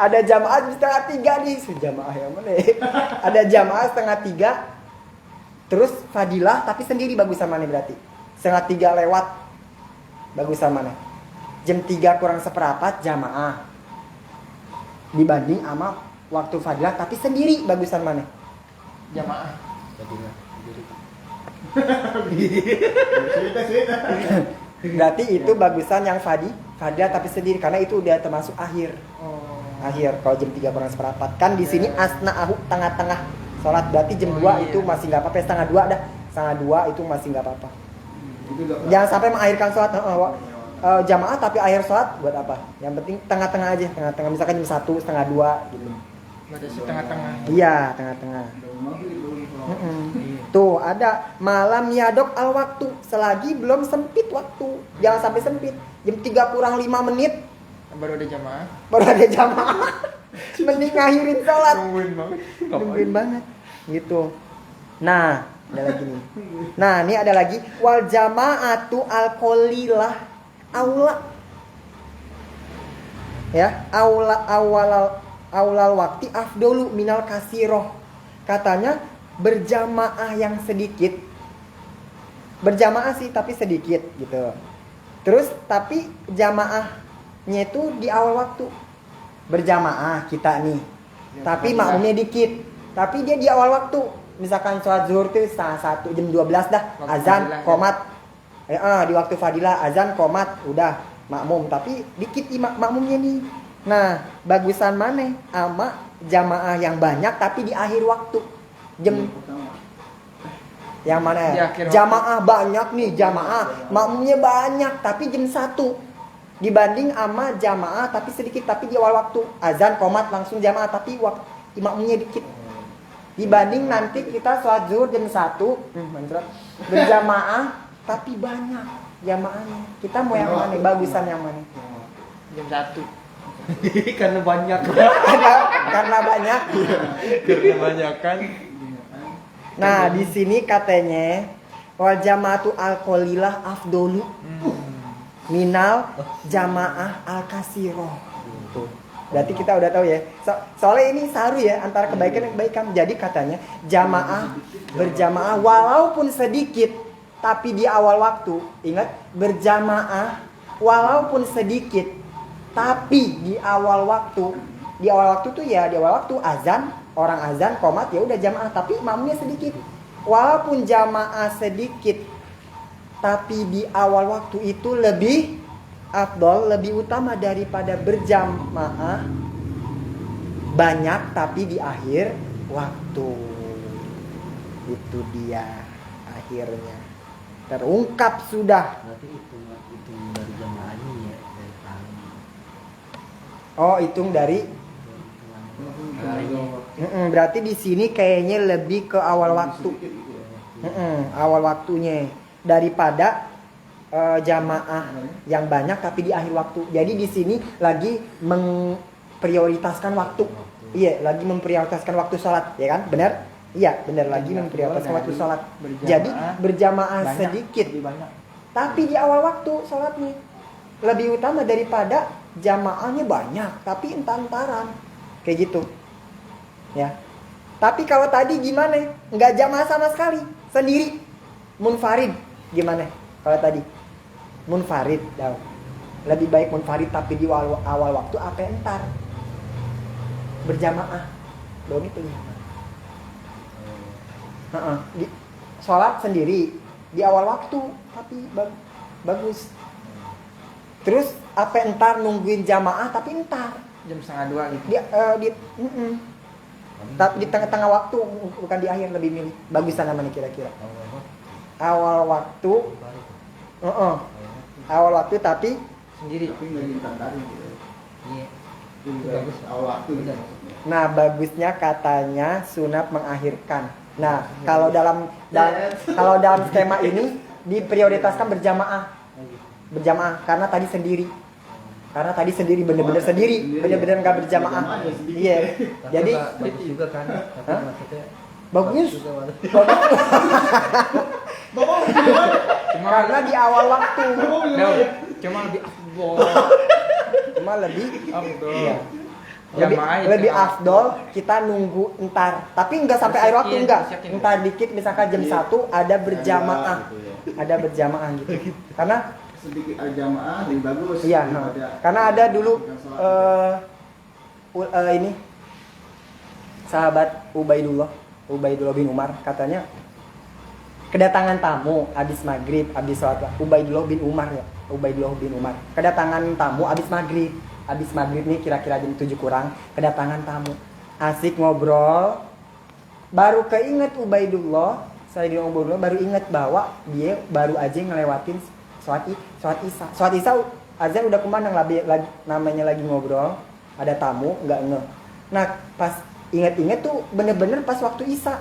ada jamaah jam setengah 3 nih, sejamaah yang mana ya? Ada jamaah setengah 3 terus fadilah tapi sendiri, bagusan mana berarti? Setengah 3 lewat, bagusan mana? Jam 3 kurang seperempat jamaah dibanding sama waktu fadilah tapi sendiri, bagusan mana? Jamaah. Fadilah sendiri. Berarti itu bagusan yang fadilah tapi sendiri karena itu udah termasuk akhir. Akhir kalau jam 3 kurang seperempat. Kan di sini asna'ahu tengah-tengah sholat, berarti jam 2 itu masih enggak apa-apa, setengah 2 dah. Setengah 2 itu masih enggak apa-apa. Jangan sampai mengakhirkan sholat jamaah tapi akhir sholat buat apa? Yang penting tengah-tengah aja, tengah-tengah, misalkan jam 1, setengah 2 gitu. Ada setengah-tengah. Iya, tengah-tengah. Tuh ada malam yadok al waktu, selagi belum sempit waktu. Jangan sampai sempit. Jam 3 kurang 5 menit Baru ada jamaah. baru ada jamaah. Mending ngakhirin sholat. Nungguin banget gitu. Nah, ada lagi nih. Nah, ini ada lagi wal jamaatu al qalilah aula. Ya, awalal waktu afdolu minal kasiroh. Katanya berjamaah yang sedikit, berjamaah sih tapi sedikit gitu. Terus tapi jamaahnya itu di awal waktu. Berjamaah kita nih, tapi makmumnya dikit, tapi dia di awal waktu. Misalkan sholat zuhur tuh setengah 1, jam 12 dah azan qomat. Di waktu fadilah azan qomat udah makmum, tapi dikit makmumnya nih. Nah, bagusan mana? Ama jamaah yang banyak tapi di akhir waktu. Jam yang mana ya? Jamaah banyak nih, jamaah makmumnya banyak tapi jam 1. Dibanding ama jamaah tapi sedikit tapi di awal waktu. Azan qomat langsung jamaah tapi makmumnya dikit. Dibanding nanti kita sholat zuhur jam 1 berjamaah tapi banyak jamaahnya. Kita mau yang mana? Bagusan yang mana? Jam 1. Karena banyak. Karena banyak. Karena banyak kan. Nah, di sini katanya wal jamaatu al qalilah afdolu minal jamaah al kasiroh. Berarti kita udah tahu ya. Soalnya ini saru ya antara kebaikan dan kebaikan. Jadi katanya jamaah berjamaah walaupun sedikit tapi di awal waktu. Ingat, berjamaah walaupun sedikit tapi di awal waktu. Di awal waktu tuh ya di awal waktu azan, orang azan qomat ya udah jamaah tapi makmumnya sedikit. Walaupun jamaah sedikit tapi di awal waktu itu lebih afdol, lebih utama daripada berjamaah banyak tapi di akhir waktu. Itu dia akhirnya terungkap sudah. Berarti itu dari jamaahnya ya, dari paling. Oh, hitung dari. Berarti di sini kayaknya lebih ke awal waktu. Awal waktunya daripada jamaah yang banyak tapi di akhir waktu. Jadi di sini lagi memprioritaskan waktu. Iya, lagi memprioritaskan waktu sholat, ya kan? Benar? Iya, benar, lagi memprioritaskan waktu sholat. Jadi berjamaah sedikit, tapi di awal waktu sholatnya lebih utama daripada jamaahnya banyak tapi entar-entaran, kayak gitu. Ya. Tapi kalau tadi gimana? Nggak jamaah sama sekali, sendiri, munfarid, gimana? Kalau tadi munfarid, lebih baik munfarid tapi di awal waktu apa entar berjamaah dong itu ya. Di sholat sendiri di awal waktu tapi bagus. Terus apa entar nungguin jamaah tapi entar jam setengah 2 gitu. Tapi di tengah-tengah waktu bukan di akhir, lebih milih bagusan namanya kira-kira. Awal waktu. Awal waktu tapi Sendiri. Iya. Bagus awal waktu. nah bagusnya katanya sunat mengakhirkan. Nah, kalau dalam skema ini diprioritaskan berjamaah. Berjamaah karena tadi sendiri. Karena tadi sendiri bener-bener sendiri, bener-bener nggak berjamaah. Berjamaah sedikit. Iya. Tapi Jadi bagus juga kan, tapi Hah? maksudnya bagus. juga, Mas. Bapak gimana? Karena di awal waktu Bapak Nah, gimana? cuma lebih afdol. cuma lebih Afdol. iya, lebih, Jamaah itu lebih kan. afdol kita nunggu entar. Tapi nggak sampai akhir waktu Bersihin, enggak. bersihin. Entar dikit misalkan jam 1 ada berjamaah. Gitu ya. Ada berjamaah gitu. Karena Sedikit jamaah lebih bagus. iya, daripada- karena ada dulu bukan sholat. ini sahabat Ubaidullah bin Umar katanya kedatangan tamu habis maghrib habis sholat Ubaidullah bin Umar kedatangan tamu habis maghrib nih kira-kira jam 7 kurang kedatangan tamu asik ngobrol baru keinget Ubaidullah baru inget bahwa dia baru aja ngelewatin sholat isya azan udah kemana lagi namanya lagi ngobrol ada tamu nggak ngeh. Nah pas inget-inget tuh bener-bener pas waktu isya.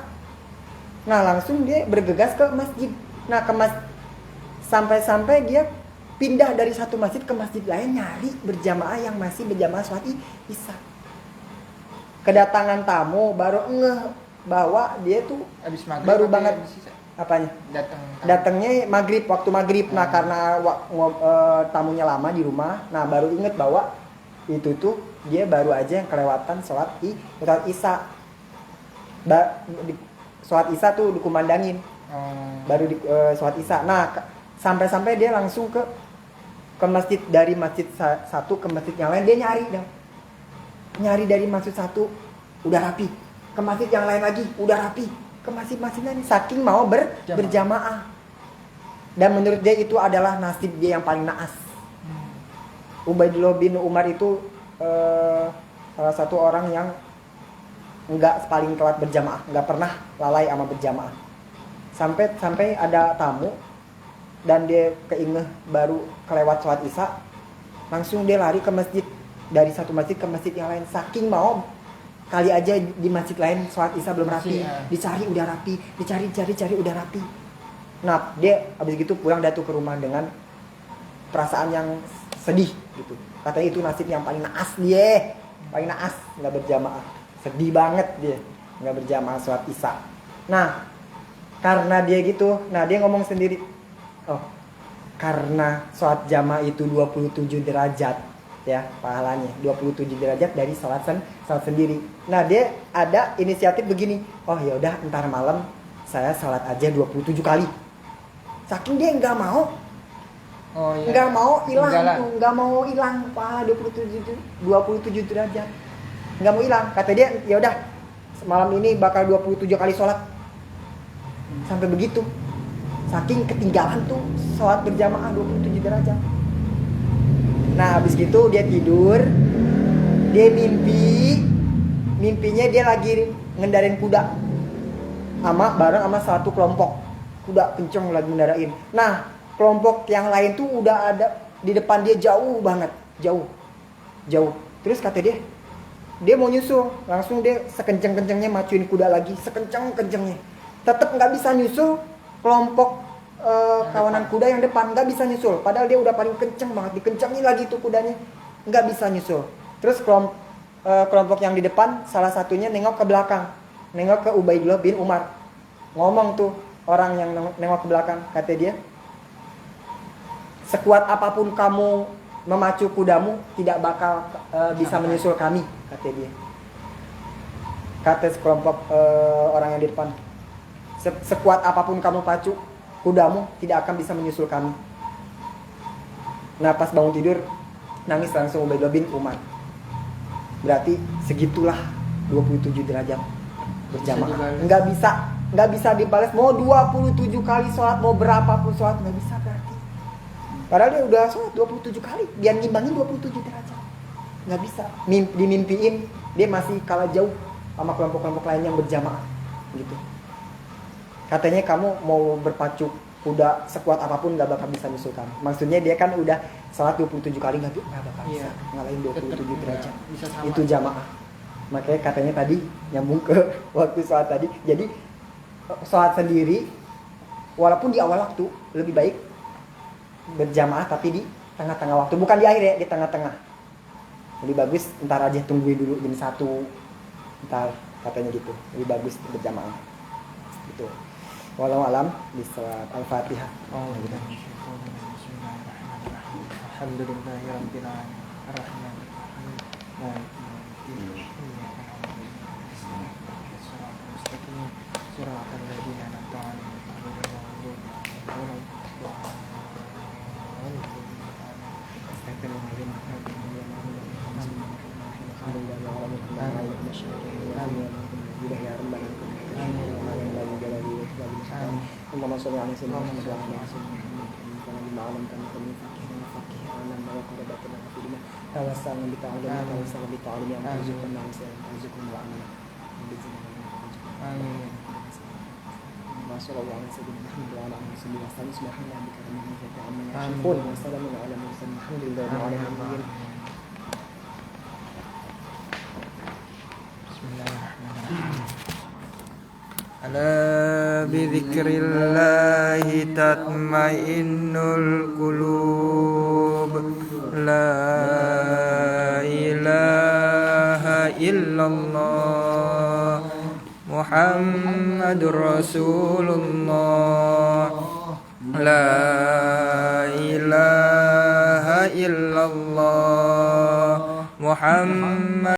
Nah langsung dia bergegas ke masjid. Nah sampai dia pindah dari satu masjid ke masjid lain nyari berjamaah yang masih berjamaah sholat isya. Kedatangan tamu baru ngeh bahwa dia tuh Habis maghrib baru apa banget. habis sisa? Apanya? Datangnya Waktu maghrib. Nah karena tamunya lama di rumah, nah baru inget bahwa itu tuh dia baru aja yang kelewatan sholat isya. Sholat isya tuh dikumandangin, baru di sholat isya. Nah sampai dia langsung ke masjid, dari masjid satu ke masjid yang lain dia nyari dari masjid satu udah rapi, ke masjid yang lain lagi udah rapi, ke masjid lain saking mau berjamaah. Dan menurut dia itu adalah nasib dia yang paling naas. Ubaidullah bin Umar itu salah satu orang yang nggak paling telat berjamaah, nggak pernah lalai sama berjamaah. Sampai ada tamu dan dia keinget baru kelewat sholat isya, langsung dia lari ke masjid, dari satu masjid ke masjid yang lain, saking mau kali aja di masjid lain sholat isya belum rapi, dicari udah rapi, dicari udah rapi. Nah dia habis gitu pulang datu ke rumah dengan perasaan yang sedih gitu. Katanya itu nasib yang paling naas dia, paling naas nggak berjamaah, sedih banget dia nggak berjamaah sholat isya. Nah karena dia gitu, nah dia ngomong sendiri, oh karena sholat jamaah itu 27 derajat ya pahalanya, 27 derajat dari sholat sendiri. Nah dia ada inisiatif begini, oh ya udah ntar malam saya sholat aja 27 kali. Saking dia nggak mau, nggak mau hilang tuh, nggak mau hilang pahala 27 derajat, nggak mau hilang. Kata dia ya udah malam ini bakal 27 kali sholat. Sampai begitu, saking ketinggalan tuh sholat berjamaah 27 derajat. Nah habis gitu dia tidur, dia mimpinya dia lagi ngendarin kuda bareng sama satu kelompok kuda kenceng lagi ngendarain. Nah kelompok yang lain tuh udah ada di depan dia jauh banget, jauh. Terus kata dia mau nyusul, langsung dia sekenceng-kencengnya macuin kuda lagi, sekenceng-kencengnya. Tetap nggak bisa nyusul kelompok kawanan kuda yang depan, nggak bisa nyusul. Padahal dia udah paling kenceng banget, dikencengin lagi tuh kudanya, nggak bisa nyusul. Terus kelompok yang di depan salah satunya nengok ke belakang, nengok ke Ubaidullah bin Umar. Ngomong tuh orang yang nengok ke belakang, kata dia, sekuat apapun kamu memacu kudamu tidak bakal bisa menyusul kami, kata dia. Kata sekelompok orang yang di depan, sekuat apapun kamu pacu kudamu tidak akan bisa menyusul kami. Nah pas bangun tidur nangis langsung Ubaidullah bin Umar. Berarti segitulah 27 derajat berjamaah. Nggak bisa dibalas mau 27 kali sholat, mau berapapun sholat, nggak bisa berarti. Padahal dia udah sholat 27 kali, dia ngimbangin 27 derajat, nggak bisa. Dimimpiin dia masih kalah jauh sama kelompok-kelompok lain yang berjamaah gitu. Katanya kamu mau berpacu kuda sekuat apapun nggak bakal bisa nyusul kamu. Maksudnya dia kan udah sholat 27 kali nggak bakal bisa ngalahin 27 derajat. Itu jamaah. Makanya katanya tadi nyambung ke waktu sholat tadi. Jadi sholat sendiri walaupun di awal waktu lebih baik berjamaah tapi di tengah-tengah waktu, bukan di akhir ya, di tengah-tengah. Lebih bagus ntar aja tungguin dulu jam 1, ntar katanya gitu, lebih bagus berjamaah gitu. Walau alam di surat Al-Fatihah. Oh, bismillahirrahmanirrahim. Alhamdulillahirabbil alamin. Arrahmanirrahim. Maliki yaumiddin. Iyyaka na'budu wa iyyaka nasta'in. Ihdinas siratal mustaqim. Siratal ladzina an'amta 'alaihim ghairil maghdubi 'alaihim اللهم صل على سيدنا محمد وعلى آله وصحبه بما علمتنا من فقه علمنا وقربتنا في ديننا توسلنا بتعلمنا توسلنا بتعلمنا وارزقنا وارزقنا العمل Amin. صلى الله على سيدنا محمد وعلى آله وصحبه وسلم سبحان ربك رب العزة عما آمين. يصفون وسلام على المرسلين الحمد لله رب العالمين. Bismillahirrahmanirrahim. Ala bidzikrillahi tatmainnul qulub. La ilaha illallah Muhammadur Rasulullah. La ilaha illallah Muhammad